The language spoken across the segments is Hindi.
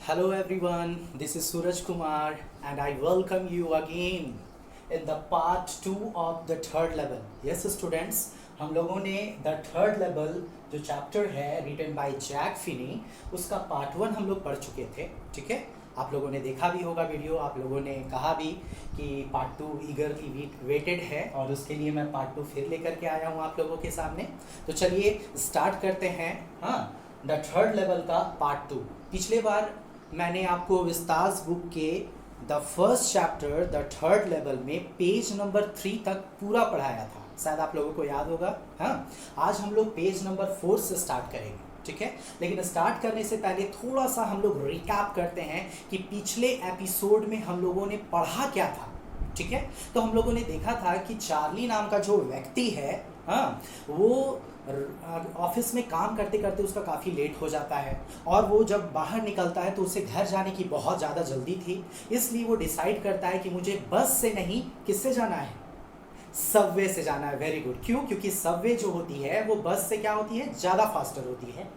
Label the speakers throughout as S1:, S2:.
S1: Hello everyone, this is Suraj Kumar and I welcome you again in the part 2 of the third level. Yes students, हम लोगों ने the third level जो चैप्टर है written by जैक फिनी उसका पार्ट 1 हम लोग पढ़ चुके थे. ठीक है, आप लोगों ने देखा भी होगा वीडियो, आप लोगों ने कहा भी कि पार्ट 2 ईगरली वेटेड है और उसके लिए मैं पार्ट 2 फिर लेकर के आया हूँ आप लोगों के सामने. तो चलिए स्टार्ट करते हैं. हाँ, द थर्ड लेवल का पार्ट 2. पिछले बार मैंने आपको विस्तास बुक के the first chapter the third level में पेज नंबर 3 तक पूरा पढ़ाया था, शायद आप लोगों को याद होगा. हाँ, आज हम लोग पेज नंबर 4 से स्टार्ट करेंगे. ठीक है, लेकिन स्टार्ट करने से पहले थोड़ा सा हम लोग रिकैप करते हैं कि पिछले एपिसोड में हम लोगों ने पढ़ा क्या था. ठीक है, तो हम लोगों ने देखा था कि चार्ली नाम का जो व्यक्ति है, हाँ, वो ऑफिस में काम करते करते उसका काफ़ी लेट हो जाता है और वो जब बाहर निकलता है तो उसे घर जाने की बहुत ज़्यादा जल्दी थी. इसलिए वो डिसाइड करता है कि मुझे बस से नहीं, किससे जाना है, सबवे से जाना है. Very good. क्यों? क्योंकि सबवे जो होती है वो बस से क्या होती है, ज़्यादा फास्टर होती है.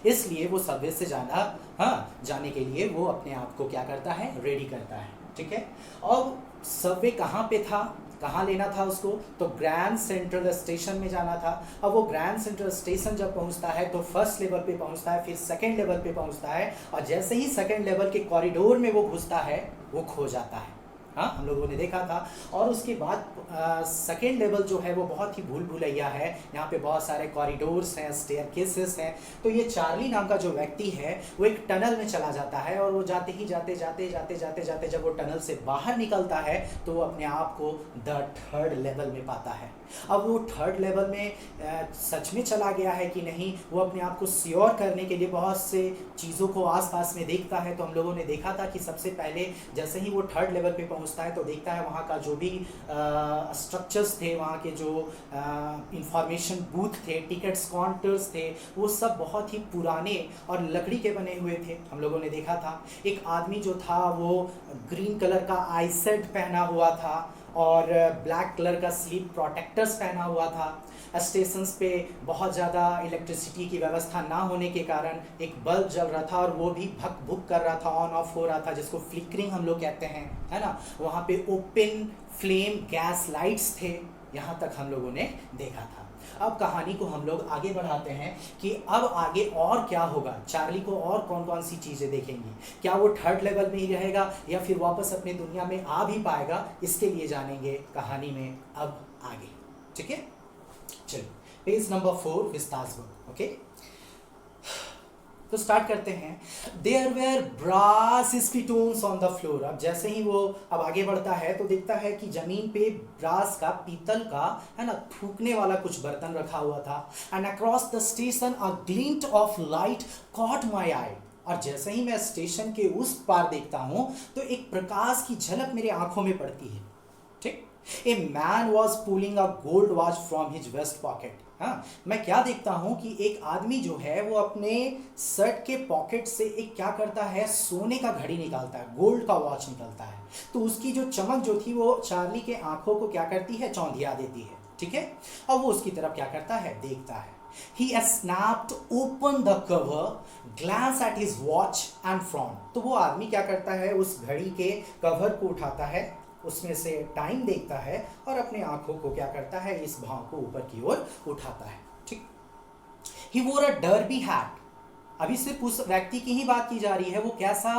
S1: इसलिए वो सबवे से जाने के लिए वो अपने आप को क्या करता है, रेडी करता है. ठीक है, अब सबवे कहाँ पे था, कहाँ लेना था उसको, तो ग्रैंड सेंट्रल स्टेशन में जाना था. अब वो ग्रैंड सेंट्रल स्टेशन जब पहुंचता है तो फर्स्ट लेवल पे पहुंचता है, फिर सेकंड लेवल पे पहुंचता है और जैसे ही सेकंड लेवल के कॉरिडोर में वो घुसता है वो खो जाता है. हाँ, हम लोगों ने देखा था. और उसके बाद सेकेंड लेवल जो है वो बहुत ही भूल भुलैया है. यहाँ पे बहुत सारे कॉरिडोर्स हैं, स्टेयरकेसेस हैं. तो ये चार्ली नाम का जो व्यक्ति है वो एक टनल में चला जाता है और वो जाते जाते जब वो टनल से बाहर निकलता है तो वो अपने आप को द थर्ड लेवल में पाता है. अब वो थर्ड लेवल में सच में चला गया है कि नहीं, वो अपने आप को श्योर करने के लिए बहुत से चीज़ों को आसपास में देखता है. तो हम लोगों ने देखा था कि सबसे पहले जैसे ही वो थर्ड लेवल पे पहुंचता है तो देखता है वहाँ का जो भी स्ट्रक्चर्स थे, वहाँ के जो इंफॉर्मेशन बूथ थे, टिकट्स काउंटर्स थे, वो सब बहुत ही पुराने और लकड़ी के बने हुए थे. हम लोगों ने देखा था एक आदमी जो था वो ग्रीन कलर का आई सेट पहना हुआ था और ब्लैक कलर का स्लीप प्रोटेक्टर्स पहना हुआ था. स्टेशंस पे बहुत ज़्यादा इलेक्ट्रिसिटी की व्यवस्था ना होने के कारण एक बल्ब जल रहा था और वो भी भक भुक कर रहा था, ऑन ऑफ हो रहा था, जिसको फ्लिकरिंग हम लोग कहते हैं, है ना. वहाँ पे ओपन फ्लेम गैस लाइट्स थे. यहाँ तक हम लोगों ने देखा था. अब कहानी को हम लोग आगे बढ़ाते हैं कि अब आगे और क्या होगा, चार्ली को और कौन कौन सी चीज़ें देखेंगी, क्या वो थर्ड लेवल में ही रहेगा या फिर वापस अपने दुनिया में आ भी पाएगा, इसके लिए जानेंगे कहानी में अब आगे. ठीक है, चलिए page number 4 Vistas book. Okay, तो स्टार्ट करते हैं. There were brass spittoons on the floor. अब जैसे ही वो अब आगे बढ़ता है तो देखता है कि जमीन पे ब्रास का, पीतल का, है ना, थूकने वाला कुछ बर्तन रखा हुआ था. And across the station a glint of light caught my eye. और जैसे ही मैं स्टेशन के उस पार देखता हूं तो एक प्रकाश की झलक मेरे आंखों में पड़ती है. ठीक, a man was pulling a gold watch from his waist pocket. हाँ, मैं क्या देखता हूं कि एक आदमी जो है वो अपने शर्ट के पॉकेट से एक क्या करता है, सोने का घड़ी निकालता है, गोल्ड का वॉच निकलता है. तो उसकी जो चमक जो थी वो चार्ली के आंखों को क्या करती है, चौंधिया देती है. ठीक है, और वो उसकी तरफ क्या करता है, देखता है. He snapped open the cover, glance at his watch and frowned. तो वो आदमी क्या करता है, उस घड़ी के कवर को उठाता है, उसमें से टाइम देखता है और अपने आंखों को क्या करता है, इस भाव को ऊपर की ओर उठाता है. ठीक, He wore a derby hat. अभी सिर्फ उस व्यक्ति की ही बात की जा रही है. वो कैसा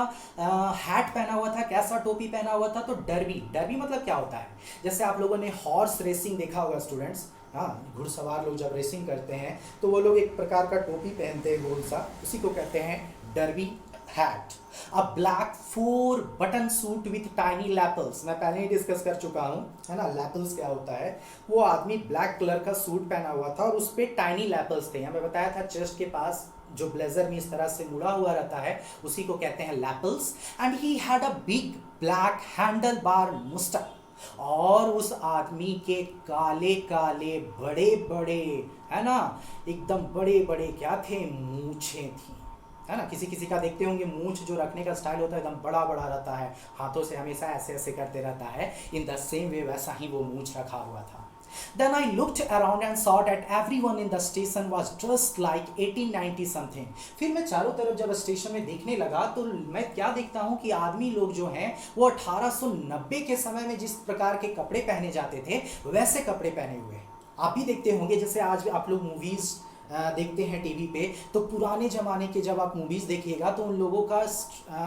S1: हैट पहना हुआ था, कैसा टोपी पहना हुआ था, तो डर्बी. डर्बी मतलब क्या होता है, जैसे आप लोगों ने हॉर्स रेसिंग देखा होगा स्टूडेंट्स. हाँ, घुड़सवार लोग जब रेसिंग करते हैं तो वो लोग एक प्रकार का टोपी पहनते हैं गोल सा, उसी को कहते हैं derby hat. A black 4 button suit with tiny lapels. मैं पहले ही डिस्कस कर चुका हूँ, है ना, लैपल्स क्या होता है. वो आदमी ब्लैक कलर का सूट पहना हुआ था और उस पर टाइनी लैपल्स थे. यहाँ मैं बताया था चेस्ट के पास जो ब्लेजर में इस तरह से मुड़ा हुआ रहता है उसी को कहते हैं lapels. And he had a big black handlebar moustache. और उस आदमी के काले काले बड़े बड़े, है ना, एकदम बड़े बड़े क्या थे, मूछें थी, है ना. किसी किसी का देखते होंगे मूछ जो रखने का स्टाइल होता है एकदम बड़ा बड़ा रहता है, हाथों से हमेशा ऐसे ऐसे करते रहता है. इन द सेम वे वैसा ही वो मूछ रखा हुआ था. Then I looked around and saw that everyone in the station was dressed like 1890 something. फिर मैं चारों तरफ जब स्टेशन में देखने लगा तो मैं क्या देखता हूँ कि आदमी लोग जो हैं वो 1890 के समय में जिस प्रकार के कपड़े पहने जाते थे वैसे कपड़े पहने हुए हैं। आप भी देखते होंगे, जैसे आज आप लोग मूवीज़ देखते हैं टीवी पे, तो पुराने ज़माने के जब आप मूवीज़ देखिएगा तो उन लोगों का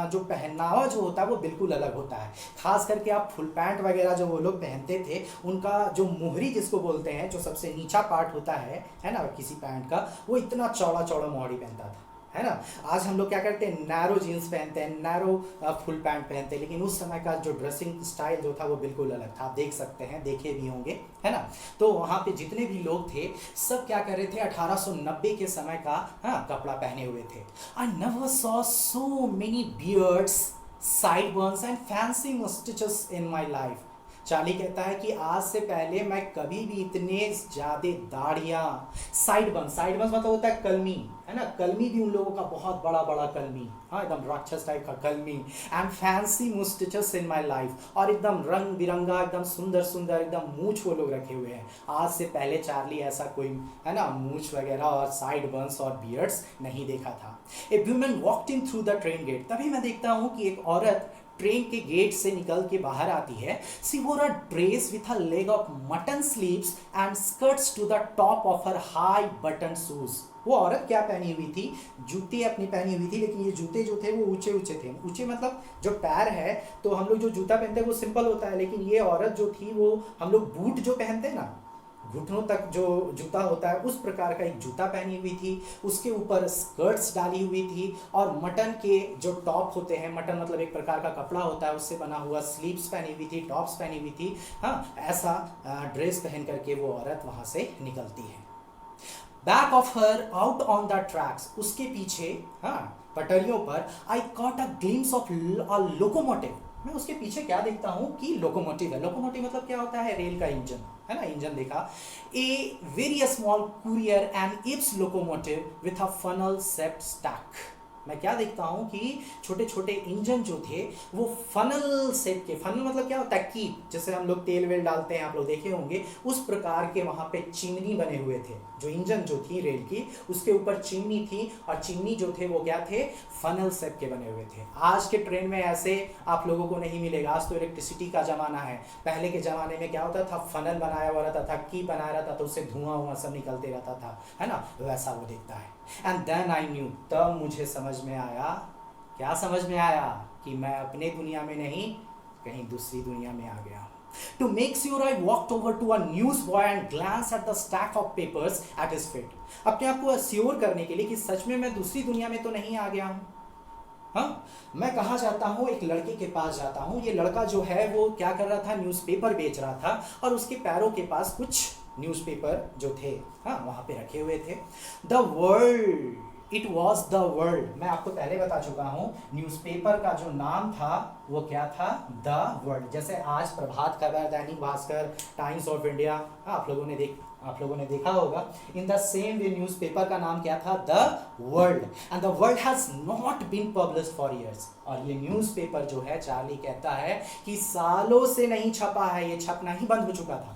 S1: जो पहनावा जो होता है वो बिल्कुल अलग होता है। खास करके आप फुल पैंट वगैरह जो वो लोग पहनते थे, उनका जो मोहरी जिसको बोलते हैं, जो सबसे नीचा पार्ट होता है ना किसी पैंट का, वो इतना चौड़ा चौड़ा मोहरी पहनता था, है ना। आज हम लोग क्या करते हैं, नैरो जीन्स पहनते हैं, नैरो फुल पैंट पहनते हैं, लेकिन उस समय का जो ड्रेसिंग स्टाइल जो था वो बिल्कुल अलग था। आप देख सकते हैं, देखे भी होंगे, है ना। तो वहाँ पे जितने भी लोग थे सब क्या कर रहे थे, 1890 के समय का कपड़ा पहने हुए थे। I never saw so many beards, sideburns and fancy mustaches in my life. Charlie कहता है कि आज से पहले मैं कभी भी इतने ज़्यादा दाढ़ियाँ, साइडबर्न्स मतलब होता है कलमी, है ना। कलमी भी उन लोगों का बहुत बड़ा बड़ा कलमी, हाँ एकदम राक्षस टाइप का कलमी, and fancy moustaches in my life, और एकदम रंग बिरंगा, एकदम सुंदर सुंदर एकदम मूछ वो लोग रखे हुए हैं। आज से पहले चार्ली ऐसा कोई, है ना, मूछ वगैरह और साइडबर्न्स और बियर्ड्स नहीं देखा था। A woman walked in through the train gate. तभी मैं देखता हूँ कि एक औरत ट्रेन के गेट से निकल के बाहर आती है। She wore a dress with a leg of mutton sleeves and skirts to the top of her high button shoes. वो औरत क्या पहनी हुई थी, जूते अपनी पहनी हुई थी, लेकिन ये जूते जो थे वो ऊंचे ऊंचे थे। ऊंचे मतलब जो पैर है, तो हम लोग जो जूता पहनते हैं वो सिंपल होता है, लेकिन ये औरत जो थी वो, हम लोग बूट जो पहनते हैं ना, घुटनों तक जो जूता होता है उस प्रकार का एक जूता पहनी हुई थी। उसके ऊपर स्कर्ट्स डाली हुई थी, और मटन के जो टॉप होते हैं, मटन मतलब एक प्रकार का कपड़ा होता है, उससे बना हुआ स्लीव्स पहनी हुई थी, टॉप्स पहनी हुई थी। हाँ, ऐसा ड्रेस पहन करके वो औरत वहाँ से निकलती है। Back of her out on the tracks, उसके पीछे, हाँ पटरियों पर, आई caught a glimpse of a locomotive. मैं उसके पीछे क्या देखता हूँ कि लोकोमोटिव है। लोकोमोटिव मतलब क्या होता है, रेल का इंजन, है ना, इंजन देखा। A very small Currier and Ives locomotive with a funnel shaped stack. मैं क्या देखता हूँ कि छोटे छोटे इंजन जो थे वो फनल सेप के, फनल मतलब क्या होता है, कीप, जैसे हम लोग तेल वेल डालते हैं, आप लोग देखे होंगे, उस प्रकार के वहाँ पे चिमनी बने हुए थे। जो इंजन जो थी रेल की, उसके ऊपर चिमनी थी, और चिमनी जो थे वो क्या थे, फनल सेप के बने हुए थे। आज के ट्रेन में ऐसे आप लोगों को नहीं मिलेगा। आज तो इलेक्ट्रिसिटी का ज़माना है। पहले के ज़माने में क्या होता था, फनल बनाया हुआ रहता था, कीप बनाया रहता था, तो उससे धुआं सब निकलते रहता था, है ना, वैसा वो देखता है। एंड देन आई न्यू, तब मुझे समझ में आया, क्या समझ में आया, कि मैं अपने दुनिया में नहीं, कहीं दूसरी दुनिया में आ गया। To make sure I walked over to a newsboy and glanced at the stack of papers at his feet. अपने आप को अस्योर करने के लिए कि सच में मैं दूसरी दुनिया में तो नहीं आ गया हूँ। हाँ, मैं कहाँ जाता हूँ, एक लड़के के पास जाता हूँ। ये लड़का जो है वो क्या कर रहा था, न्यूज़पेपर बेच रहा था, और उसके पैरों के पास कुछ न्यूज़पेपर जो थे, हाँ वहाँ पे रखे हुए थे। The world, it was the world. मैं आपको पहले बता चुका हूँ, न्यूज़पेपर का जो नाम था वो क्या था, द वर्ल्ड। जैसे आज Prabhat Khabar, Dainik Bhaskar, times of India, आप लोगों ने देखा होगा। In the same way newspaper का नाम क्या था, the world. And the world has not been published for years. और ये न्यूज़पेपर जो है, चार्ली कहता है कि सालों से नहीं छपा है, ये छपना ही बंद हो चुका था,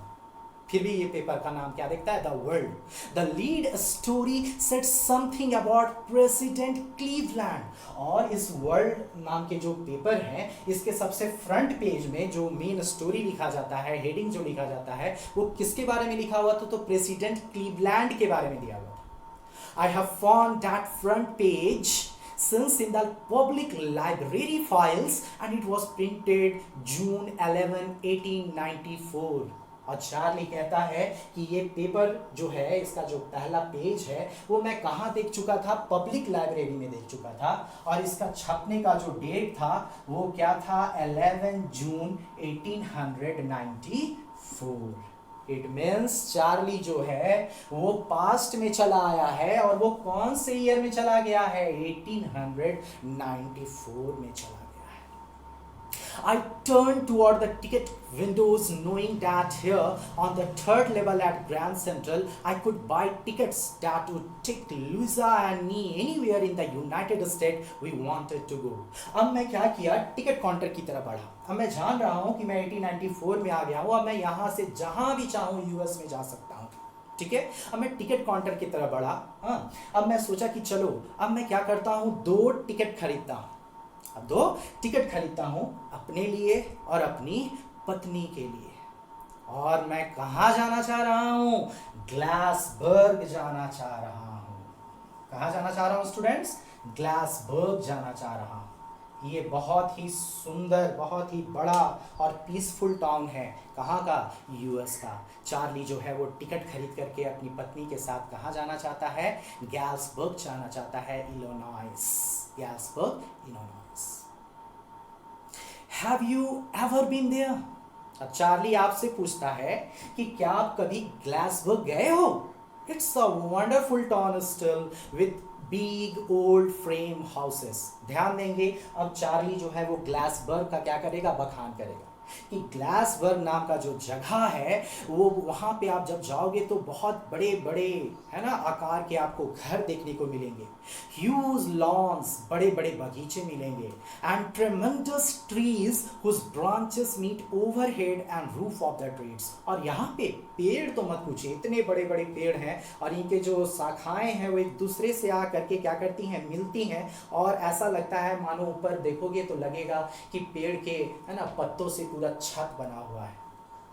S1: फिर भी ये पेपर का नाम क्या देखता है, the world. The lead story said something about president Cleveland. और इस वर्ल्ड नाम के जो पेपर हैं, इसके सबसे फ्रंट पेज में जो मेन स्टोरी लिखा जाता है, हेडिंग जो लिखा जाता है, वो किसके बारे में लिखा हुआ था, तो प्रेसिडेंट क्लीवलैंड के बारे में दिया हुआ था। I have found that front page since in the public library files and it was printed June 11, 1894। और चार्ली कहता है कि ये पेपर जो है, इसका जो पहला पेज है, वो मैं कहाँ देख चुका था, पब्लिक लाइब्रेरी में देख चुका था। और इसका छपने का जो डेट था वो क्या था, 11 जून 1894। इट मीन्स चार्ली जो है वो पास्ट में चला आया है, और वो कौन से ईयर में चला गया है, 1894 में चला गया है। I turned toward the ticket windows, knowing that here on the third level at Grand Central, I could buy tickets that would take Louisa and me anywhere in the United States we wanted to go. अब मैं क्या किया, टिकट काउंटर की तरफ बढ़ा. अब मैं जान रहा हूँ कि मैं 1894 में आ गया हूँ. अब मैं यहाँ से जहाँ भी चाहूँ यूएस में जा सकता हूँ. ठीक है. अब मैं टिकट काउंटर की तरफ बढ़ा. हाँ, अब मैं सोचा कि चलो अब मैं क्या करता हूँ, 2 टिकट खरीदता हूँ. अब 2 टिकट खरीदता हूँ अपने लिए और अपनी पत्नी के लिए. और मैं कहाँ जाना चाह रहा हूँ, ग्लासबर्ग जाना चाह रहा हूँ. कहाँ जाना चाह रहा हूँ स्टूडेंट्स, ग्लासबर्ग जाना चाह रहा हूँ. ये बहुत ही सुंदर, बहुत ही बड़ा और पीसफुल टाउन है. कहाँ का, यूएस का. चार्ली जो है वो टिकट खरीद करके अपनी पत्नी के साथ कहाँ जाना चाहता है, गैल्सबर्ग जाना चाहता है, Illinois. Galesburg, Illinois. Have you ever been there? अब चार्ली आपसे पूछता है कि क्या आप कभी ग्लासबर्ग गए हो? It's a wonderful town still with big old frame houses. ध्यान देंगे, अब चार्ली जो है वो ग्लासबर्ग का क्या करेगा, बखान करेगा कि ग्लासबर्ग नाम का जो जगह है वो वहाँ पे आप जब जाओगे तो बहुत बड़े बड़े है ना आकार के आपको घर देखने को मिलेंगे. ह्यूज लॉन्स, बड़े बड़े बगीचे मिलेंगे. And tremendous trees whose branches meet overhead and roof of the trees. और यहाँ पे पेड़ तो मत पूछिए, इतने बड़े बड़े पेड़ हैं और इनके जो शाखाएं हैं वो एक दूसरे से आ करके क्या करती हैं, मिलती हैं. और ऐसा लगता है मानो ऊपर देखोगे तो लगेगा कि पेड़ के है ना पत्तों से पूरा छत बना हुआ है.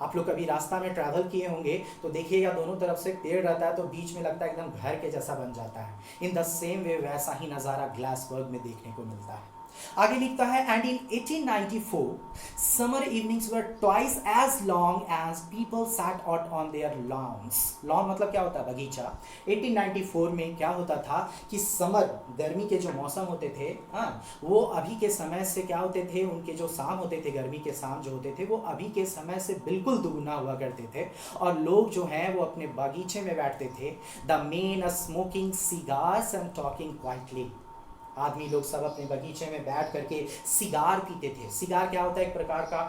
S1: आप लोग कभी रास्ता में ट्रैवल किए होंगे तो देखिएगा दोनों तरफ से पेड़ रहता है तो बीच में लगता है एकदम घर के जैसा बन जाता है. इन द सेम वे वैसा ही नज़ारा ग्लासबर्ग में देखने को मिलता है. आगे लिखता है, and in 1894 summer evenings were twice as long as people sat out on their lawns. Lawn मतलब क्या होता है, बगीचा. 1894 में क्या होता था कि समर, गर्मी के जो मौसम होते थे, हाँ, वो अभी के समय से क्या होते थे, उनके जो शाम होते थे, गर्मी के शाम जो होते थे वो अभी के समय से बिल्कुल दुगुना हुआ करते थे. और लोग जो हैं वो अपने बगीचे में बैठते थे. The main smoking cigars and talking quietly. आदमी लोग सब अपने बगीचे में बैठ करके सिगार पीते थे. सिगार क्या होता है, एक प्रकार का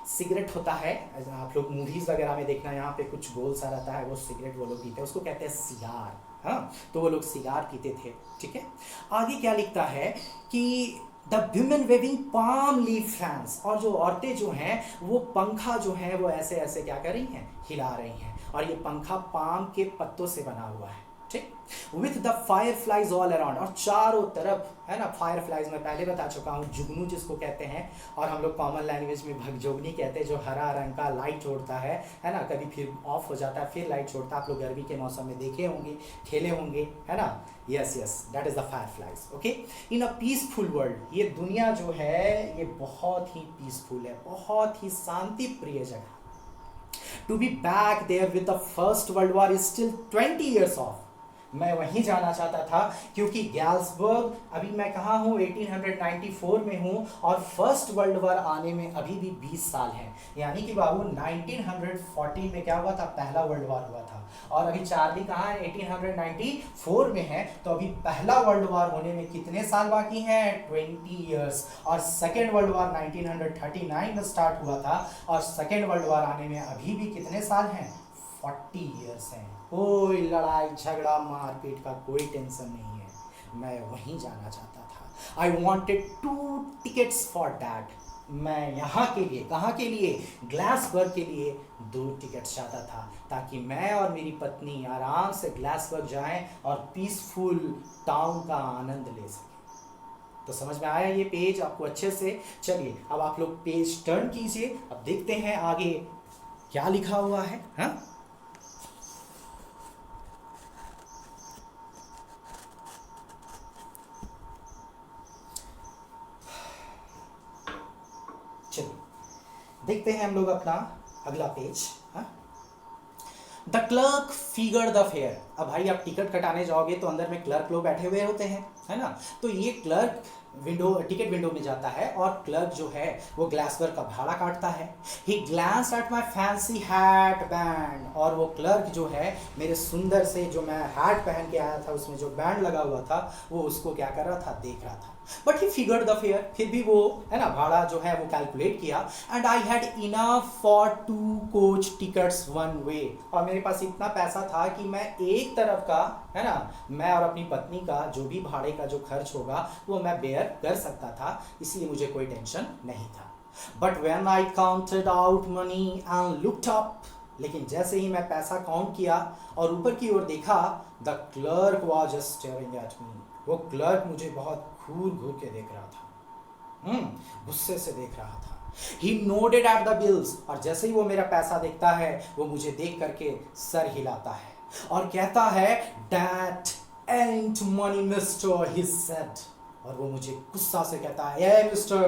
S1: सिगरेट होता है. आप लोग मूवीज वगैरह में देखना, यहाँ पे कुछ गोल सा रहता है, वो सिगरेट वो लोग पीते हैं, उसको कहते हैं सिगार. हाँ, तो वो लोग सिगार पीते थे. ठीक है. आगे क्या लिखता है कि the women waving palm leaf fans. और जो औरतें जो हैं वो पंखा जो है वो ऐसे ऐसे क्या कर रही हैं, हिला रही हैं. और ये पंखा पाम के पत्तों से बना हुआ है. ठीक. With the fire flies all around. और चारों तरफ है ना फायर फ्लाइज, मैं पहले बता चुका हूँ, जुगनू जिसको कहते हैं, और हम लोग कॉमन लैंग्वेज में भगजोगनी कहते हैं, जो हरा रंग का लाइट छोड़ता है ना, कभी फिर ऑफ हो जाता है फिर लाइट छोड़ता है. आप लोग गर्मी के मौसम में देखे होंगे, खेले होंगे, है ना. Yes yes, that is the fire flies. Okay. In a peaceful world. ये दुनिया जो है ये बहुत ही पीसफुल है, बहुत ही शांति प्रिय जगह. To be back there with the first world war is still 20 years off. मैं वहीं जाना चाहता था क्योंकि गैल्सबर्ग, अभी मैं कहाँ हूँ, 1894 में हूँ और फर्स्ट वर्ल्ड वॉर आने में अभी भी 20 साल हैं. यानी कि बाबू 1940 में क्या हुआ था, पहला वर्ल्ड वॉर हुआ था. और अभी चार्ली कहाँ है, 1894 में है. तो अभी पहला वर्ल्ड वॉर होने में कितने साल बाकी हैं, 20 years. और सेकेंड वर्ल्ड वॉर 1939 में स्टार्ट हुआ था और सेकेंड वर्ल्ड वॉर आने में अभी भी कितने साल हैं, 40 years हैं. कोई लड़ाई झगड़ा मारपीट का कोई टेंशन नहीं है. मैं वहीं जाना चाहता था. I wanted 2 tickets for that. मैं यहाँ के लिए, कहाँ के लिए, ग्लासबर्ग के लिए 2 टिकट्स चाहता था ताकि मैं और मेरी पत्नी आराम से ग्लासबर्ग जाएं और पीसफुल टाउन का आनंद ले सकें. तो समझ में आया ये पेज आपको अच्छे से. चलिए अब आप लोग पेज टर्न कीजिए. अब देखते हैं आगे क्या लिखा हुआ है. हाँ, देखते हैं हम लोग अपना अगला page. The clerk figured the fair. अब भाई आप टिकट कटाने जाओगे तो अंदर में क्लर्क लोग बैठे हुए होते हैं, है ना। तो ये क्लर्क विंडो टिकट विंडो में जाता है और क्लर्क जो है वो ग्लासवेयर का भाड़ा काटता है। He glance at my fancy hatband, और वो क्लर्क जो है मेरे सुंदर से जो मैं हैट पहन के आया था उसमें जो बैंड लगा हुआ था वो उसको क्या कर रहा था, देख रहा था। But he figured the fair, फिर भी वो है ना भाड़ा जो है वो कैलकुलेट किया। And I had enough for 2 coach tickets one way, और मेरे पास इतना पैसा था कि मैं एक तरफ का है ना, मैं और अपनी पत्नी का जो भी भाड़े का जो खर्च होगा वो मैं बेयर कर सकता था, इसलिए मुझे कोई टेंशन नहीं था। But when I counted out money and looked up, लेकिन जैसे ही मैं पैसा काउंट किया और ऊपर की ओर देखा, the clerk was just staring at me, वो क्लर्क मुझे बहुत घूर घूर के देख रहा था, गुस्से से देख रहा था। He nodded at the bills, और जैसे ही वो मेरा पैसा देखता है वो मुझे देख करके सर हिलाता है और कहता है that ain't money mister, he said, और वो मुझे गुस्सा से कहता है, hey mister,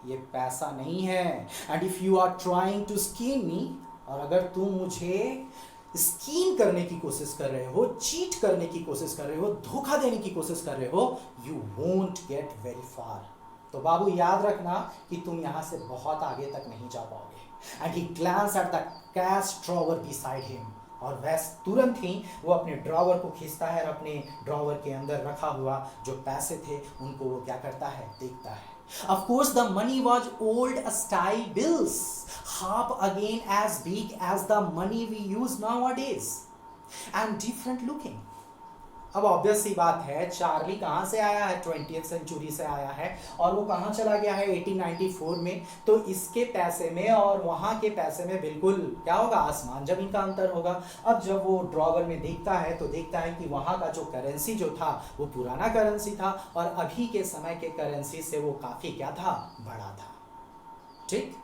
S1: ये पैसा नहीं है, and if you are trying to scheme me, और अगर तुम मुझे स्कीम करने की कोशिश कर रहे हो, चीट करने की कोशिश कर रहे हो, धोखा देने की कोशिश कर रहे हो, you won't get very far, तो बाबू याद रखना कि तुम यहां से बहुत आगे तक नहीं जा पाओगे। And he glance at the cash drawer beside him, और वह तुरंत ही वो अपने ड्रॉवर को खींचता है और अपने ड्रॉवर के अंदर रखा हुआ जो पैसे थे उनको वो क्या करता है, देखता है। Of course the money was old style bills, half again as big as the money we use nowadays and different looking. अब ऑब्वियस सी बात है, चार्ली कहाँ से आया है, 20th सेंचुरी से आया है, और वो कहाँ चला गया है 1894 में, तो इसके पैसे में और वहाँ के पैसे में बिल्कुल क्या होगा, आसमान जमीन का अंतर होगा। अब जब वो ड्रॉवर में देखता है तो देखता है कि वहाँ का जो करेंसी जो था वो पुराना करेंसी था और अभी के समय के करेंसी से वो काफ़ी क्या था, बड़ा था। ठीक,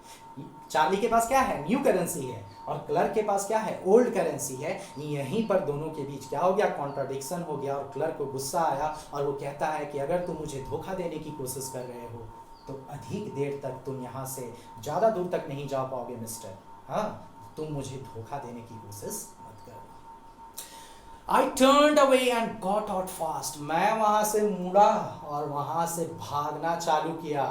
S1: चार्ली के पास क्या है, न्यू करेंसी है, और क्लर्क के पास क्या है, ओल्ड करेंसी है। यहीं पर दोनों के बीच क्या हो गया, कॉन्ट्राडिक्शन हो गया, और क्लर्क को गुस्सा आया और वो कहता है कि अगर तुम मुझे धोखा देने की कोशिश कर रहे हो तो अधिक देर तक तुम यहाँ से ज़्यादा दूर तक नहीं जा पाओगे मिस्टर, हाँ, तुम मुझे धोखा देने की कोशिश मत करो। I turned away and got out fast. मैं वहाँ से मुड़ा और वहाँ से भागना चालू किया।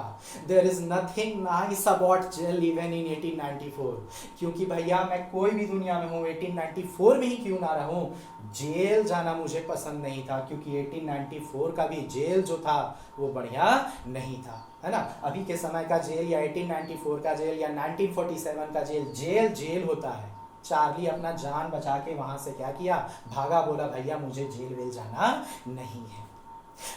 S1: There is nothing nice about jail even in 1894. क्योंकि भैया मैं कोई भी दुनिया में हूँ, 1894 में ही क्यों ना रहूँ, जेल जाना मुझे पसंद नहीं था, क्योंकि 1894 का भी जेल जो था वो बढ़िया नहीं था, है ना। अभी के समय का जेल या 1894 का जेल या 1947 का जेल, जेल जेल होता है। चार्ली अपना जान बचा के वहां से क्या किया, भागा, बोला भैया मुझे जेल वेल जाना नहीं है।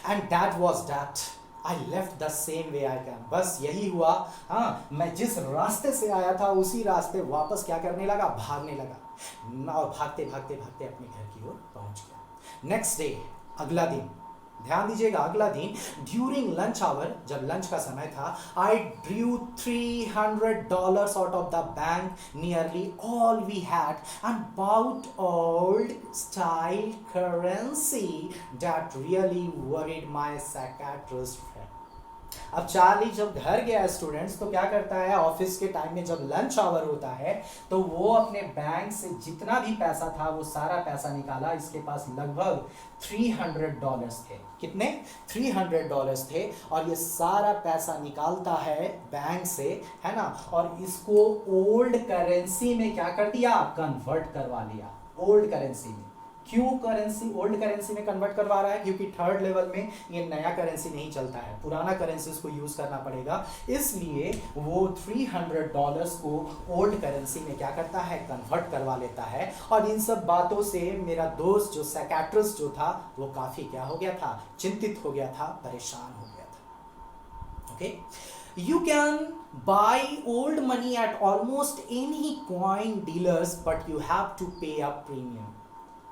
S1: And that was that, I left the same way I came, बस यही हुआ, हाँ, मैं जिस रास्ते से आया था उसी रास्ते वापस क्या करने लगा, भागने लगा, और भागते भागते भागते अपने घर की ओर पहुंच गया। नेक्स्ट डे, अगला दिन, ध्यान दीजिएगा, अगला दिन ड्यूरिंग लंच आवर, जब लंच का समय था, I drew $300 out of the bank, nearly all we had, and bought old style currency that really worried my psychiatrist friend. अब चार्ली जब घर गया स्टूडेंट्स तो क्या करता है, ऑफिस के टाइम में जब लंच आवर होता है तो वो अपने बैंक से जितना भी पैसा था वो सारा पैसा निकाला। इसके पास लगभग $300 थे। कितने? $300 थे, और ये सारा पैसा निकालता है बैंक से, है ना, और इसको ओल्ड करेंसी में क्या कर दिया, कन्वर्ट करवा लिया, ओल्ड करेंसी में। क्यों करेंसी ओल्ड करेंसी में कन्वर्ट करवा रहा है, क्योंकि थर्ड लेवल में ये नया करेंसी नहीं चलता है, पुराना करेंसी उसको यूज करना पड़ेगा, इसलिए वो $300 को ओल्ड करेंसी में क्या करता है, कन्वर्ट करवा लेता है। और इन सब बातों से मेरा दोस्त जो साइकियाट्रिस्ट जो था वो काफी क्या हो गया था, चिंतित हो गया था, परेशान हो गया था। Okay, You can buy old money at almost any coin dealers, but you have to pay a premium.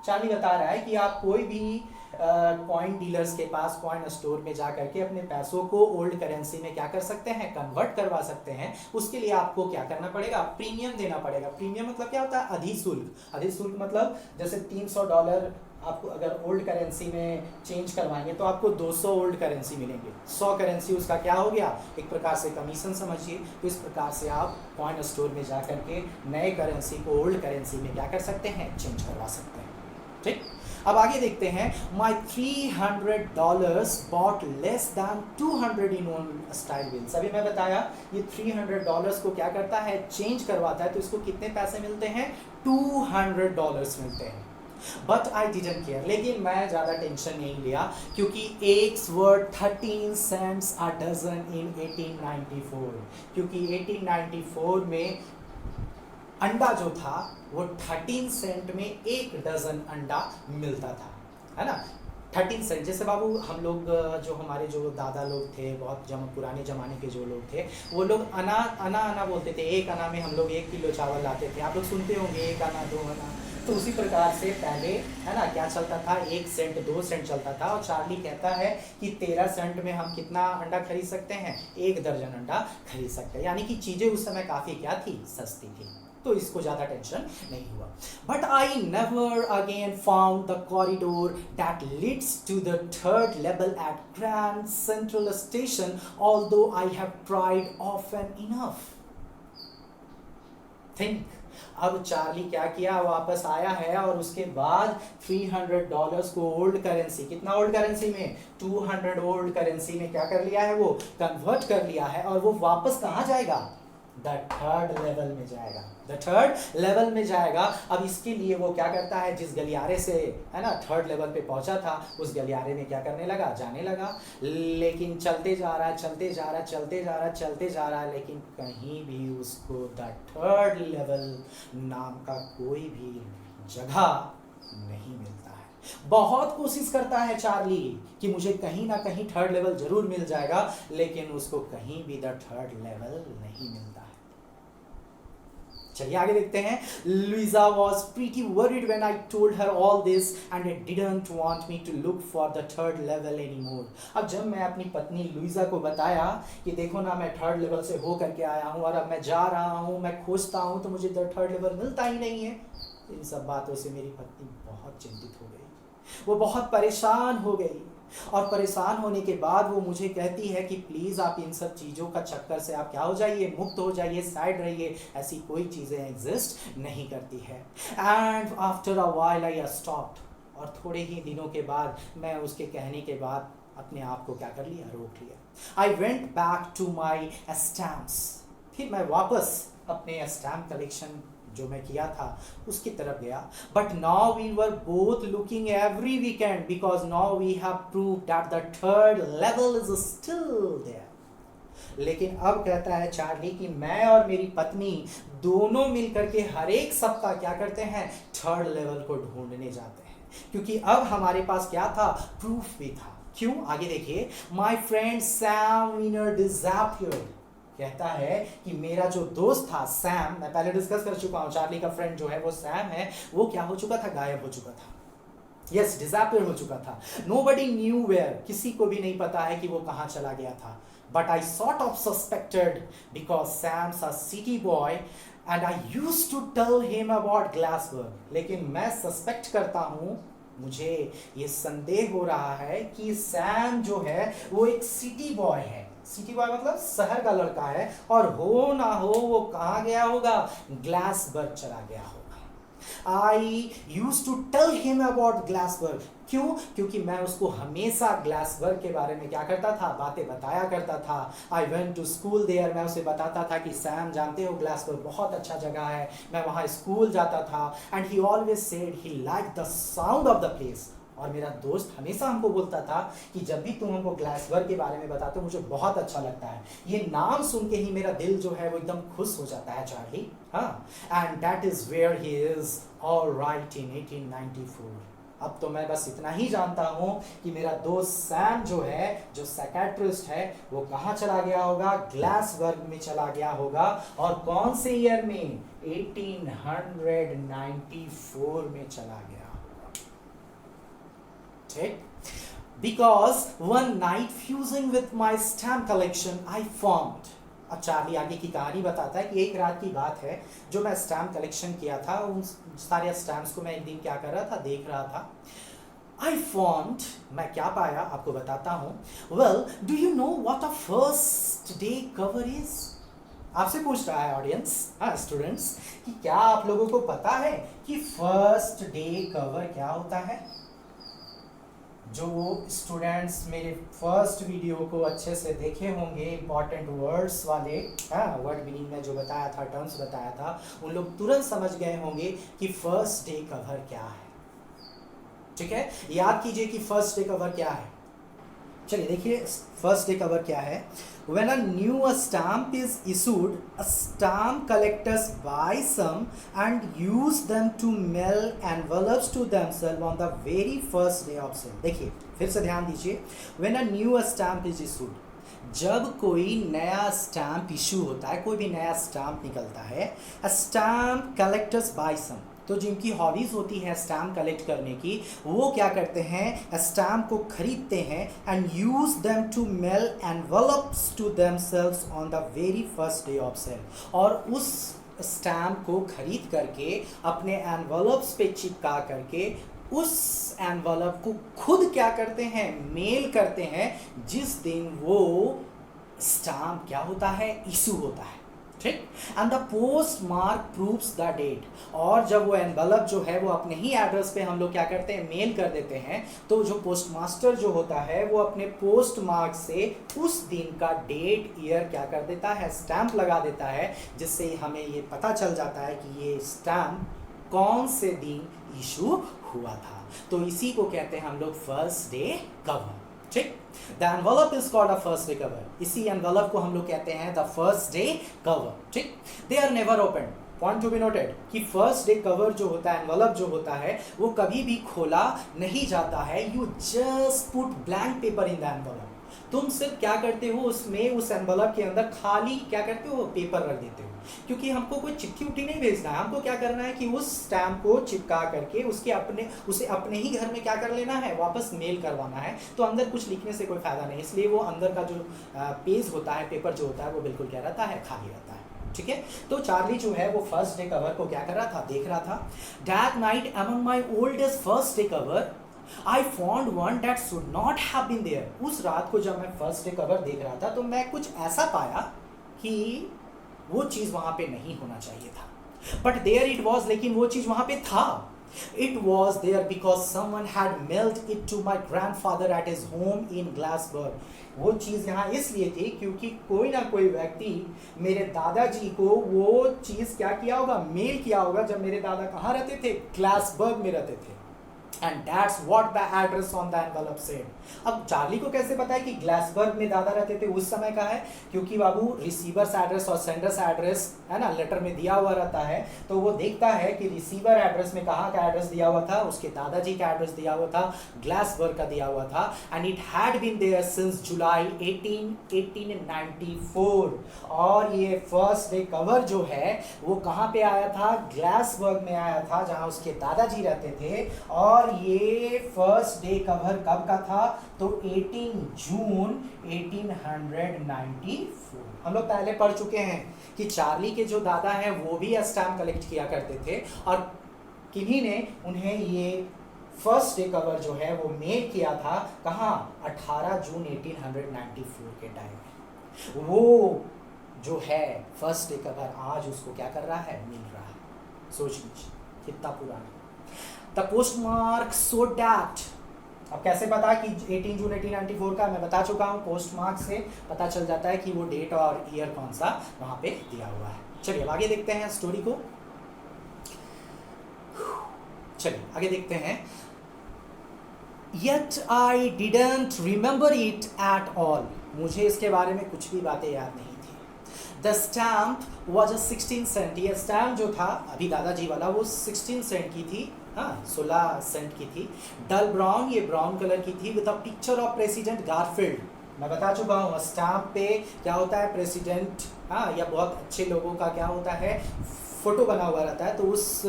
S1: Charlie बता रहा है कि आप कोई भी कॉइन डीलर्स के पास, कॉइन स्टोर में जा करके अपने पैसों को ओल्ड करेंसी में क्या कर सकते हैं, कन्वर्ट करवा सकते हैं। उसके लिए आपको क्या करना पड़ेगा, प्रीमियम देना पड़ेगा। प्रीमियम मतलब क्या होता है, अधिशुल्क। अधिशुल्क मतलब जैसे $300 आपको अगर ओल्ड करेंसी में चेंज करवाएंगे तो आपको 200 ओल्ड करेंसी मिलेंगे, 100 करेंसी उसका क्या हो गया, एक प्रकार से कमीशन समझिए। तो इस प्रकार से आप कॉइन स्टोर में जा करके नए करेंसी को ओल्ड करेंसी में क्या कर सकते हैं, चेंज करवा सकते हैं। ठीक, अब आगे देखते हैं, my $300 bought less than 200 in own style wheels. अभी मैं बताया ये $300 को क्या करता है, चेंज करवाता है, तो इसको कितने पैसे मिलते हैं, $200 मिलते हैं। बट आई डिडंट केयर, लेकिन मैं ज़्यादा टेंशन नहीं लिया, क्योंकि eggs were 13 cents a dozen in 1894। क्योंकि 1894 में अंडा जो था वो 13 सेंट में 1 डजन अंडा मिलता था, है ना। 13 सेंट, जैसे बाबू हम लोग जो हमारे जो दादा लोग थे, बहुत पुराने ज़माने के जो लोग थे, वो लोग अना अना अना बोलते थे। एक अना में हम लोग 1 किलो चावल लाते थे, आप लोग सुनते होंगे 1 आना 2 आना। तो उसी प्रकार से पहले, है ना, क्या चलता था, 1 सेंट 2 सेंट चलता था। और चार्ली कहता है कि 13 सेंट में हम कितना अंडा खरीद सकते हैं, 1 दर्जन अंडा खरीद सकते हैं। यानी कि चीज़ें उस समय काफ़ी क्या थी, सस्ती थी, तो इसको ज़्यादा टेंशन नहीं हुआ। But I never again found the corridor that leads to the 3rd level at grand central station, although I have tried often enough. थिंक, अब चार्ली क्या किया, वापस आया है और उसके बाद $300 को ओल्ड करेंसी, कितना ओल्ड करेंसी में, 200 ओल्ड करेंसी में क्या कर लिया है, वो कन्वर्ट कर लिया है। और वो वापस कहाँ जाएगा, द 3rd लेवल में जाएगा, द 3rd लेवल में जाएगा। अब इसके लिए वो क्या करता है, जिस गलियारे से, है ना, 3rd लेवल पे पहुंचा था, उस गलियारे में क्या करने लगा, जाने लगा। लेकिन चलते जा रहा है, चलते जा रहा है, चलते जा रहा है, चलते जा रहा है, लेकिन कहीं भी उसको द 3rd लेवल नाम का कोई भी जगह नहीं मिलता है। बहुत कोशिश करता है चार्ली कि मुझे कहीं ना कहीं 3rd लेवल जरूर मिल जाएगा, लेकिन उसको कहीं भी द 3rd लेवल नहीं मिलता है। चलिए आगे देखते हैं। Luisa was pretty worried when I told her all this and it didn't want me to look for the 3rd level anymore। अब जब मैं अपनी पत्नी लुइजा को बताया कि देखो ना, मैं 3rd लेवल से हो करके आया हूँ और अब मैं जा रहा हूँ, मैं खोजता हूँ, तो मुझे 3rd लेवल मिलता ही नहीं है। इन सब बातों से मेरी पत्नी बहुत चिंतित हो गई, वो बहुत परेशान हो गई। और परेशान होने के बाद वो मुझे कहती है कि प्लीज़ आप इन सब चीज़ों का चक्कर से आप क्या हो जाइए, मुक्त हो जाइए, साइड रहिए, ऐसी कोई चीज़ें एग्जिस्ट नहीं करती है। And after a while I stopped, और थोड़े ही दिनों के बाद मैं उसके कहने के बाद अपने आप को क्या कर लिया, रोक लिया। I went back to my stamps, फिर मैं वापस अपने स्टैम्प कलेक्शन जो मैं किया था उसकी तरफ गया। But now we were both looking every weekend because now we have proved that the 3rd level is still there. लेकिन अब कहता है चार्ली कि मैं और मेरी पत्नी दोनों मिलकर के हर एक सप्ताह क्या करते हैं, 3rd लेवल को ढूंढने जाते हैं, क्योंकि अब हमारे पास क्या था, प्रूफ भी था। क्यों, आगे देखिए। My friend Sam winner disappeared, कहता है कि मेरा जो दोस्त था सैम, मैं पहले डिस्कस कर चुका हूं, चार्ली का फ्रेंड जो है वो सैम है, वो क्या हो चुका था, गायब हो चुका था। यस, डिसअपीयर हो चुका था। नोबडी न्यू वेयर, किसी को भी नहीं पता है कि वो कहाँ चला गया था। But I sort of suspected because Sam's a city boy and I used to tell him about Galesburg. लेकिन मैं सस्पेक्ट करता हूँ, मुझे ये संदेह हो रहा है कि सैम जो है वो एक सिटी बॉय है। सिटी बॉय मतलब शहर का लड़का है, और हो ना हो वो कहाँ गया होगा, ग्लासबर्ग चला गया होगा। I used to tell him about Galesburg, क्यों, क्योंकि मैं उसको हमेशा ग्लासबर्ग के बारे में क्या करता था, बातें बताया करता था। I went to school there, मैं उसे बताता था कि सैम जानते हो ग्लासबर्ग बहुत अच्छा जगह है, मैं वहाँ स्कूल जाता था। And he always said he like the sound of the place, और मेरा दोस्त हमेशा हमको बोलता था कि जब भी तुम हमको ग्लासबर्ग के बारे में बताते हो मुझे बहुत अच्छा लगता है, ये नाम सुन के ही मेरा दिल जो है वो एकदम खुश हो जाता है चार्ली। हाँ, and that is where he is all right in 1894। अब तो मैं बस इतना ही जानता हूँ कि मेरा दोस्त सैम जो है, जो साइकियाट्रिस्ट है, वो कहाँ चला गया होगा, ग्लासबर्ग में चला गया होगा। और कौन से ईयर में, 1894 में चला गया। Because one night fusing with my stamp collection I found, अब चार्ली आगे की कहानी बताता है कि एक रात की बात है, जो मैं स्टैम्प कलेक्शन किया था, उन सारे स्टैम्प्स को मैं एक दिन क्या कर रहा था, देख रहा था। I found, मैं क्या पाया आपको बताता हूँ। Well, do you know what a first day cover is? आपसे पूछ रहा है ऑडियंस, हाँ स्टूडेंट्स, कि क्या आप लोगों को पता है कि फर्स्ट डे कवर क्या होता है? जो स्टूडेंट्स मेरे फर्स्ट वीडियो को अच्छे से देखे होंगे, इंपॉर्टेंट वर्ड्स वाले, हाँ, वर्ड मीनिंग में जो बताया था, टर्म्स बताया था, उन लोग तुरंत समझ गए होंगे कि फर्स्ट डे कवर क्या है। ठीक है, याद कीजिए कि फर्स्ट डे कवर क्या है। चलिए देखिए फर्स्ट डे कवर क्या है। When a new stamp is issued, a stamp collectors buy some and use them to mail envelopes to themselves on the very first day of sale. देखिए फिर से ध्यान दीजिए, when a new stamp is issued, जब कोई नया स्टैम्प इशू होता है, कोई भी नया स्टैम्प निकलता है, स्टैम्प कलेक्टर्स बाय सम, तो जिनकी हॉबीज़ होती है स्टैम्प कलेक्ट करने की, वो क्या करते हैं, स्टैम्प को खरीदते हैं and use them to mail envelopes to themselves on the very first day of sale, और उस स्टैम्प को खरीद करके अपने एनवलप्स पे चिपका करके उस एनवलप को खुद क्या करते हैं, मेल करते हैं जिस दिन वो स्टैम्प क्या होता है, इशू होता है। ठीक, and the post mark proves the date, और जब वो एनवलप जो है वो अपने ही एड्रेस पे हम लोग क्या करते हैं, मेल कर देते हैं, तो जो पोस्ट मास्टर जो होता है वो अपने पोस्ट मार्क से उस दिन का डेट ईयर क्या कर देता है, स्टैम्प लगा देता है, जिससे हमें ये पता चल जाता है कि ये स्टैम्प कौन से दिन इशू हुआ था। तो इसी को कहते हैं हम लोग फर्स्ट डे कवर। ठीक, the envelope is called a first day cover, इसी एनवलप को हम लोग कहते हैं द फर्स्ट डे कवर। ठीक, they are never open, point to be noted कि फर्स्ट डे कवर जो होता है, एनवलप जो होता है, वो कभी भी खोला नहीं जाता है। You just put blank paper in the envelope, तुम सिर्फ क्या करते हो, उसमें उस एनवलप के अंदर खाली क्या करते हो, पेपर रख देते हो, क्योंकि हमको कोई चिट्ठी उट्ठी नहीं भेजना है, हमको क्या करना है कि उस स्टैम्प को चिपका करके उसे अपने ही घर में क्या कर लेना है, वापस मेल करवाना है। तो अंदर कुछ लिखने से कोई फायदा नहीं, इसलिए वो अंदर का जो पेज होता है, पेपर जो होता है, वो बिल्कुल क्या रहता है, खाली रहता है। ठीक है, तो चार्ली जो है वो फर्स्ट डे कवर को क्या कर रहा था, देख रहा था। That night among my oldest first day cover I found one that should not have been there. उस रात को जब मैं फर्स्ट डे कवर देख रहा था तो मैं कुछ ऐसा पाया कि वो चीज़ वहाँ पे नहीं होना चाहिए था, बट देयर इट वॉज, लेकिन वो चीज़ वहाँ पे था। It was there because someone had mailed it to my grandfather at his home in Glassburg. वो चीज़ यहाँ इसलिए थी क्योंकि कोई ना कोई व्यक्ति मेरे दादाजी को वो चीज़ क्या किया होगा, मेल किया होगा, जब मेरे दादा कहाँ रहते थे, ग्लासबर्ग में रहते थे। And that's what the address on the envelope said. अब चार्ली को कैसे पता है कि ग्लासबर्ग में दादा रहते थे उस समय का है, क्योंकि बाबू रिसीवर्स एड्रेस और सेंडर्स एड्रेस है ना, लेटर में दिया हुआ रहता है, तो वो देखता है कि रिसीवर एड्रेस में कहाँ का एड्रेस दिया हुआ था, उसके दादाजी का एड्रेस दिया हुआ था, ग्लासबर्ग का दिया हुआ था, and it had been there since July 1894। और ये फर्स्ट डे कवर जो है वो कहाँ पे आया था, ग्लासबर्ग में आया था, जहाँ उसके दादाजी रहते थे। और ये फर्स्ट डे कवर कब का था, तो 18 जून 1894। हम लोग पहले पढ़ चुके हैं कि चार्ली के जो दादा हैं वो भी स्टैम्प कलेक्ट किया करते थे, और किन्हीं ने उन्हें ये फर्स्ट डे कवर जो है वो मेल किया था, कहाँ, 18 जून 1894 के टाइम में। वो जो है फर्स्ट डे कवर आज उसको क्या कर रहा है, मिल रहा है। सोच लीजिए कितना पुराना। द पोस्टमार्क सो डैट, अब कैसे पता कि 18 जून 1894 का, मैं बता चुका हूँ, पोस्टमार्क से पता चल जाता है कि वो डेट और ईयर कौन सा वहाँ पे दिया हुआ है। चलिए आगे देखते हैं स्टोरी को, चलिए आगे देखते हैं। Yet I didn't remember it at all. मुझे इसके बारे में कुछ भी बातें याद नहीं थी। The stamp was a 16 cent. ये स्टैम्प जो था अभी दादाजी वाला, वो 16 सेंट की थी, हाँ 16 सेंट की थी। डल ब्राउन, ये ब्राउन कलर की थी, with a picture of president Garfield. मैं बता चुका हूँ स्टैम्प पे क्या होता है, प्रेसिडेंट, हाँ, या बहुत अच्छे लोगों का क्या होता है, फोटो बना हुआ रहता है। तो उस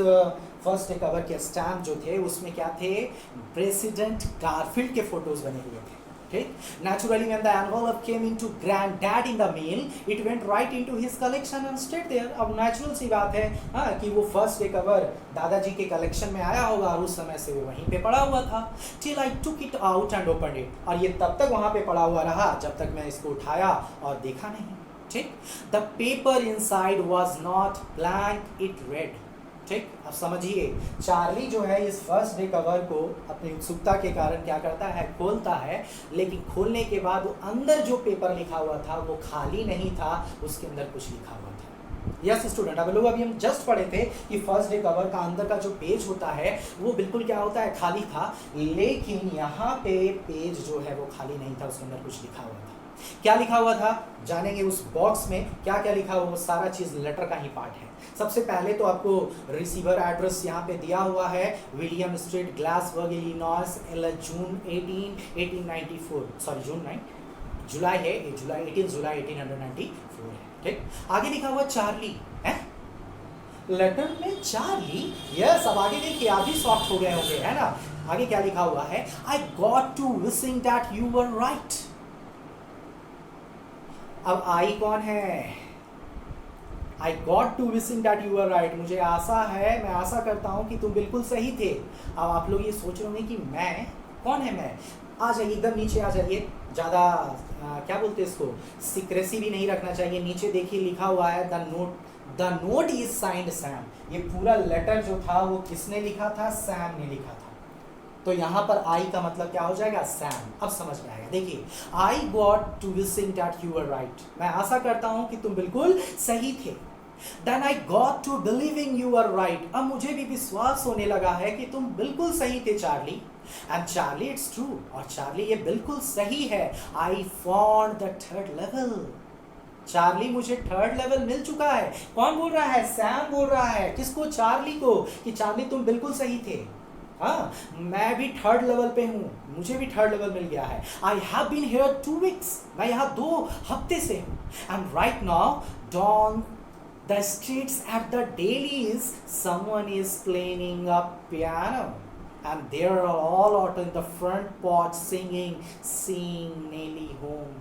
S1: फर्स्ट डे कवर के स्टैम्प जो थे उसमें क्या थे, प्रेसिडेंट गारफील्ड के फोटोज बने हुए थे। ठीक, naturally when the envelope came into granddad in the mail, it went right into his collection and stayed there. अब नेचुरल सी बात है, हाँ, कि वो फर्स्ट डे कवर दादाजी के कलेक्शन में आया होगा और उस समय से वो वहीं पे पड़ा हुआ था। Till I took it out and opened it. और ये तब तक वहाँ पे पड़ा हुआ रहा जब तक मैं इसको उठाया और देखा नहीं। ठीक, the paper inside was not blank, it read. ठीक, अब समझिए चार्ली जो है इस फर्स्ट डे कवर को अपनी उत्सुकता के कारण क्या करता है, खोलता है, लेकिन खोलने के बाद वो अंदर जो पेपर लिखा हुआ था वो खाली नहीं था, उसके अंदर कुछ लिखा हुआ था। यस स्टूडेंट, अब लोग अभी हम जस्ट पढ़े थे कि फर्स्ट डे कवर का अंदर का जो पेज होता है वो बिल्कुल क्या होता है, खाली था, लेकिन यहाँ पे पेज जो है वो खाली नहीं था, उसके अंदर कुछ लिखा हुआ था। क्या लिखा हुआ था जानेंगे। उस बॉक्स में क्या क्या लिखा हुआ, सारा चीज लेटर का ही पार्ट है। सबसे पहले तो आपको रिसीवर एड्रेस यहाँ पे दिया हुआ है, विलियम स्ट्रीट, ग्लासबर्ग, इलिनॉइस, जून 1894, सॉरी जून 9 जुलाई है, जुलाई 1894 है। ठीक, आगे लिखा हुआ चार्ली है, लेटर में चार्ली। यस, अब आगे देखिए आप भी सॉफ्ट हो गए होंगे, है ना। आगे क्या लिखा हुआ है, I got to wishing that you were right. अब आई कौन है, I got to wishing that you are right, मुझे आशा है, मैं आशा करता हूं कि तुम बिल्कुल सही थे। अब आप लोग ये सोच रहे होंगे कि मैं कौन है, मैं आ जाइए एकदम नीचे आ जाइए, ज़्यादा क्या बोलते हैं इसको, सीक्रेसी भी नहीं रखना चाहिए। नीचे देखिए लिखा हुआ है the note is signed Sam. ये पूरा लेटर जो था वो किसने लिखा था, सैम ने लिखा था। तो यहाँ पर आई का मतलब क्या हो जाएगा, सैम। अब समझ में आएगा, देखिए I got to wishing that you are right, मैं आशा करता हूँ कि तुम बिल्कुल सही थे। Then I got to believing you are right, अब मुझे भी विश्वास होने लगा है कि तुम बिल्कुल सही थे Charlie. And Charlie, it's true, और चार्ली ये बिल्कुल सही है। I found the third level, Charlie मुझे थर्ड लेवल मिल चुका है। कौन बोल रहा है, सैम बोल रहा है, किसको, चार्ली को, कि चार्ली तुम बिल्कुल सही थे। हाँ, मैं भी थर्ड लेवल पे हूँ, मुझे भी थर्ड लेवल मिल गया है। I have been here 2 weeks, मैं यहाँ 2 हफ्ते से हूँ। And right now down the streets at the dailies, someone is playing a piano and they are all out in the front porch singing Nelly home.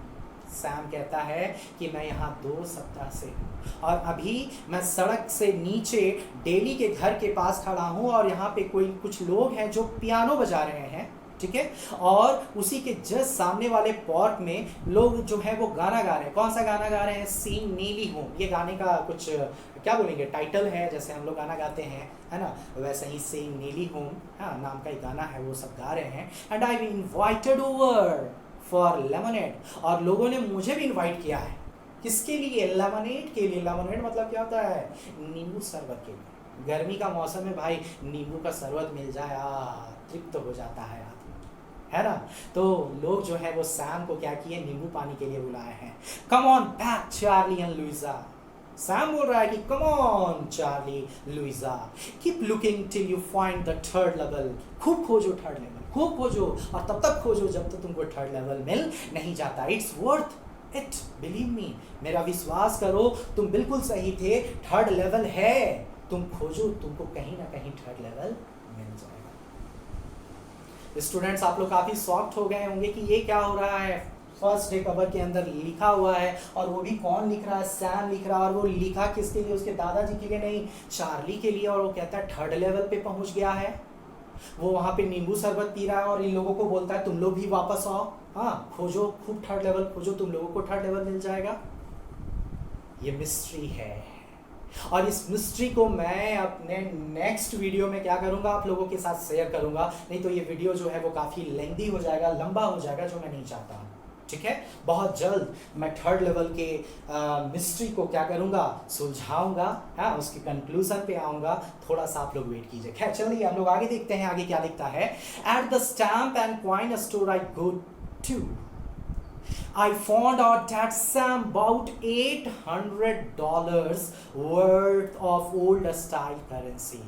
S1: Sam कहता है कि मैं यहाँ 2 सप्ताह से हूँ और अभी मैं सड़क से नीचे डेली के घर के पास खड़ा हूँ और यहाँ पे कुछ लोग हैं जो पियानो बजा रहे हैं, ठीक है, और उसी के जस्ट सामने वाले पॉर्क में लोग जो है वो गाना गा रहे हैं। कौन सा गाना गा रहे हैं, सीन नीली होम। ये गाने का कुछ क्या बोलेंगे, टाइटल है, जैसे हम लोग गाना गाते हैं, है ना, वैसे ही सीन नीली होम, हाँ, नाम का एक गाना है, वो सब गा रहे हैं। And I B invited over for lemonade, और लोगों ने मुझे भी इन्वाइट किया है, किसके लिए, लेमनेड के लिए। लेमनेड मतलब क्या होता है, नींबू शरबत के लिए। गर्मी का मौसम में भाई नींबू का शरबत मिल जाए, तृप्त हो जाता है, है ना। तो लोग जो है वो सैम को क्या किए, नींबू पानी के लिए बुलाए हैं। Come on back Charlie and Luisa, Sam बोल रहा है कि come on Charlie, Luisa, keep looking till you find the third level, खूब खोजो थर्ड लेवल, खूब खोजो, और तब तक खोजो जब तक तुमको थर्ड लेवल मिल नहीं जाता। It's worth it, believe me, मेरा विश्वास करो, तुम बिल्कुल सही थे, थर्ड लेवल है, तुम खोजो, तुमको कहीं ना कहीं थर्ड लेवल मिल जाएगा। स्टूडेंट्स, आप लोग काफ़ी शॉक्ड हो गए होंगे कि ये क्या हो रहा है। फर्स्ट डे कवर के अंदर लिखा हुआ है, और वो भी कौन लिख रहा है, सैम लिख रहा है, और वो लिखा किसके लिए, उसके दादाजी के लिए नहीं, चार्ली के लिए। और वो कहता है थर्ड लेवल पे पहुंच गया है, वो वहाँ पे नींबू शरबत पी रहा है और इन लोगों को बोलता है तुम लोग भी वापस आओ, हाँ खोजो, खूब थर्ड लेवल खोजो, तुम लोगों को थर्ड लेवल मिल जाएगा। ये मिस्ट्री है, और इस मिस्ट्री को मैं अपने नेक्स्ट वीडियो में क्या करूंगा, आप लोगों के साथ शेयर करूंगा। नहीं तो ये वीडियो जो है वो काफ़ी लेंथी हो जाएगा, लंबा हो जाएगा, जो मैं नहीं चाहता हूँ, ठीक है। बहुत जल्द मैं थर्ड लेवल के मिस्ट्री को क्या करूंगा, सुलझाऊंगा, हाँ, उसके कंक्लूजन पे आऊंगा। थोड़ा सा आप लोग वेट कीजिए। खैर चलिए हम लोग आगे देखते हैं, आगे क्या लिखता है। At the stamp and coin store I go to, I found out that Sam bought $800 worth of old style currency.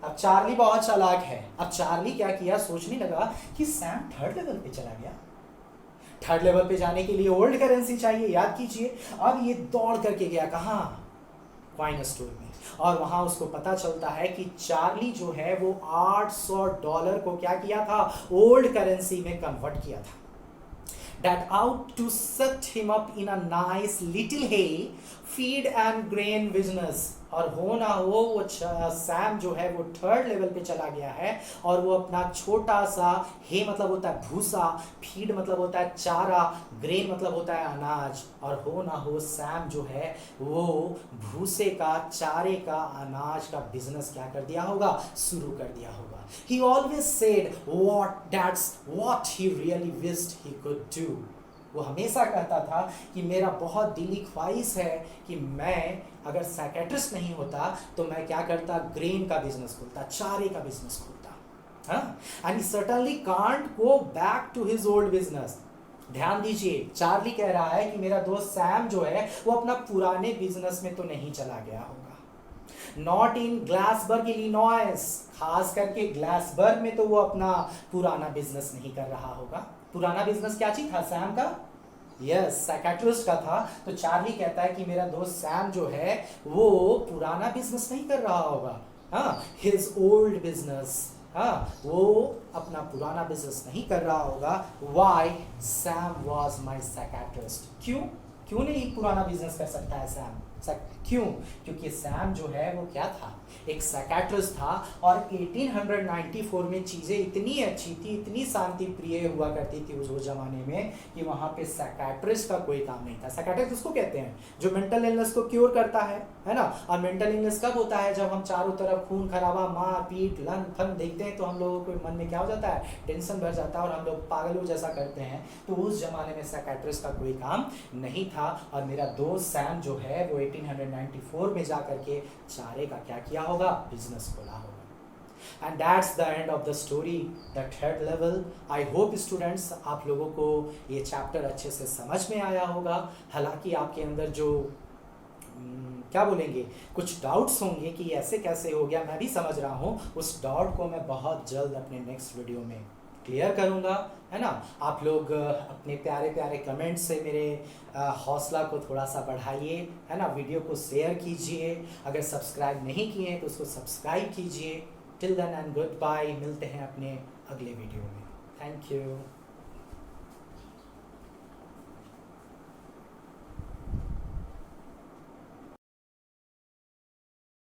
S1: अब चार्ली बहुत चालाक है। अब चार्ली क्या किया, सोचने लगा कि सैम थर्ड लेवल पे चला गया, थर्ड लेवल पे जाने के लिए ओल्ड करेंसी चाहिए, याद कीजिए। अब ये दौड़ करके गया कहाँ, कॉइन स्टोर में, और वहां उसको पता चलता है कि चार्ली जो है वो $800 को क्या किया था, ओल्ड करेंसी में कन्वर्ट किया था। that out to set him up in a nice little hay feed and grain business. और हो ना हो वो सैम जो है वो थर्ड लेवल पे चला गया है और वो अपना छोटा सा हे मतलब होता है भूसा, फीड मतलब होता है चारा, ग्रेन मतलब होता है अनाज, और हो ना हो सैम जो है वो भूसे का, चारे का, अनाज का बिजनेस क्या कर दिया होगा, शुरू कर दिया होगा. He always said that's what he really wished he could do. वो हमेशा कहता था कि मेरा बहुत दिली ख्वाहिश है कि मैं अगर साइकेट्रिस्ट नहीं होता तो मैं क्या करता, ग्रेन का बिजनेस खोलता, चारे का बिजनेस खोलता. हाँ, and he certainly can't go back to his old business. ध्यान दीजिए, चार्ली कह रहा है कि मेरा दोस्त सैम जो है वो अपना पुराने बिजनेस में तो नहीं चला गया होगा. नॉट इन ग्लासबर्ग इलिनॉइस, खास करके ग्लासबर्ग में तो वो अपना पुराना बिजनेस नहीं कर रहा होगा. पुराना बिजनेस क्या चीज था सैम का? यस, साइकेट्रिस्ट का था. तो चार्ली कहता है कि मेरा दोस्त सैम जो है वो पुराना बिजनेस नहीं कर रहा होगा. हाँ, हिज ओल्ड बिजनेस, हाँ, वो अपना पुराना बिजनेस नहीं कर रहा होगा. Why? Sam was my psychiatrist. क्यों नहीं पुराना बिजनेस कर सकता है सैम? क्यों? क्योंकि सैम जो है वो क्या था, एक साइकेट्रिस्ट था. और 1894 में चीज़ें इतनी अच्छी थी, इतनी शांति प्रिय हुआ करती थी उस ज़माने में कि वहाँ पे साइकेट्रिस्ट का कोई काम नहीं था. साइकेट्रिस्ट उसको कहते हैं जो मेंटल इलनेस को क्योर करता है ना. और मेंटल इलनेस कब होता है? जब हम चारों तरफ खून खराबा, मार पीट, लन फन देखते हैं तो हम लोगों के मन में क्या हो जाता है, टेंशन भर जाता है और हम लोग पागलों जैसा करते हैं. तो उस ज़माने में साइकेट्रिस्ट का कोई काम नहीं था. और मेरा दोस्त सैम जो है वो 1894 में जा करके चारे का क्या किया होगा, बिजनेस खोला होगा. And that's the end of the story, the third level. I hope students आप लोगों को ये चैप्टर अच्छे से समझ में आया होगा. हालांकि आपके अंदर जो क्या बोलेंगे, कुछ डाउट्स होंगे कि ऐसे कैसे हो गया, मैं भी समझ रहा हूँ. उस डाउट को मैं बहुत जल्द अपने नेक्स्ट वीडियो में क्लियर करूँगा, है ना. आप लोग अपने प्यारे प्यारे कमेंट से मेरे हौसला को थोड़ा सा बढ़ाइए, है ना. वीडियो को शेयर कीजिए, अगर सब्सक्राइब नहीं किए तो उसको सब्सक्राइब कीजिए. Till then and good bye. मिलते हैं अपने अगले वीडियो में. Thank you.